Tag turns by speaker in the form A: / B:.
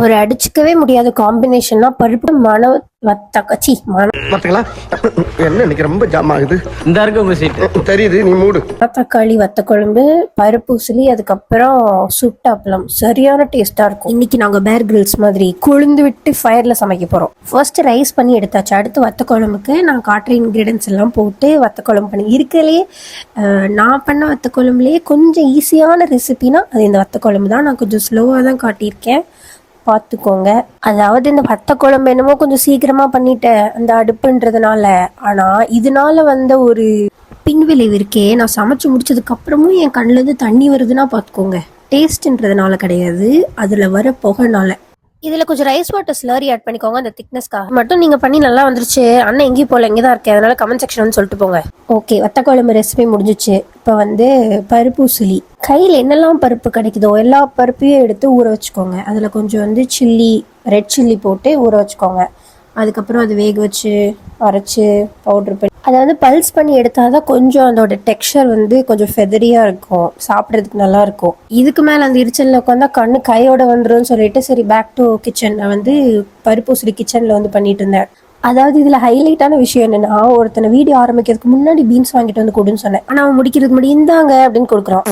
A: ஒரு அடிச்சுக்கவே முடியாத காம்பினேஷன்னா பருப்பு வத்தக்கச்சி
B: பாத்தீங்களா என்ன இன்னைக்கு ரொம்ப ஜாம் ஆகுது.
C: இந்த இருக்கு உங்க சீட்டு
B: தெரியுது, நீ மூடு.
A: தக்காளி வத்த குழம்பு, பருப்பு உசிலி, அதுக்கப்புறம் சுட்ட அப்பளம் சரியான டேஸ்டா இருக்கும். இன்னைக்கு நாங்க பேர் கிரில்ஸ் மாதிரி கொழுந்து விட்டு ஃபயர்ல சமைக்க போறோம். ஃபர்ஸ்ட் ரைஸ் பண்ணி எடுத்தாச்சு. அடுத்து வத்த குழம்புக்கு நான் காட்டுற இன்கிரீடியன்ஸ் எல்லாம் போட்டு வத்த குழம்பு பண்ணி இருக்கலே. நான் பண்ண வத்த குழம்புலேயே கொஞ்சம் ஈஸியான ரெசிபினா அது இந்த வத்த குழம்பு தான். நான் கொஞ்சம் ஸ்லோவாக தான் காட்டியிருக்கேன், பார்த்துக்கோங்க. அதாவது இந்த வத்த குழம்பு என்னமோ கொஞ்சம் சீக்கிரமா பண்ணிட்டேன் அந்த அடுப்புன்றதுனால. ஆனா இதனால வந்த ஒரு பின்விளைவு இருக்கே, நான் சமைச்சு முடிச்சதுக்கு அப்புறமும் என் கண்ணுல இருந்து தண்ணி வருதுன்னா பார்த்துக்கோங்க. டேஸ்ட்ன்றதுனால கிடையாது, அதுல வர புகைனால. இதுல கொஞ்சம் ரைஸ் வாட்டர் ஸ்லரி ஆட் பண்ணிக்கோங்க, அந்த திக்னஸ்க்காக மட்டும். நீங்க பண்ணி நல்லா வந்துருச்சு அண்ணன், எங்கேயும் போல இங்கே தான் இருக்கேன், அதனால கமெண்ட் செக்ஷன் சொல்லிட்டு போங்க. ஓகே, வத்த குழம்பு ரெசிபி முடிஞ்சிச்சு. இப்போ பருப்பு உசிலி. கையில் என்னெல்லாம் பருப்பு கிடைக்குதோ எல்லா பருப்பையும் எடுத்து ஊற வச்சுக்கோங்க. அதில் கொஞ்சம் சில்லி, ரெட் சில்லி போட்டு ஊற வச்சுக்கோங்க. அதுக்கப்புறம் அது வேக வச்சு அரைச்சி பவுட்ரு பண்ணி அதை பல்ஸ் பண்ணி எடுத்தால் தான் கொஞ்சம் அதோட டெக்ஸ்சர் கொஞ்சம் ஃபெதரியாக இருக்கும், சாப்பிட்றதுக்கு நல்லா இருக்கும். இதுக்கு மேலே அந்த எரிச்சலில் உட்காந்தா கண்ணு கையோட வந்துடும் சொல்லிட்டு சரி பேக் டு கிச்சன். நான் பருப்பு உசிலி கிச்சனில் பண்ணிட்டு இருந்தேன். அதாவது இதில் ஹைலைட்டான விஷயம் என்னன்னா, ஒருத்தனை வீடியோ ஆரம்பிக்கிறதுக்கு முன்னாடி பீன்ஸ் வாங்கிட்டு கொடுன்னு சொன்னேன். ஆனால் அவன் முடிக்கிறதுக்கு முன்னாடி இந்தாங்க அப்படின்னு கொடுக்குறான்.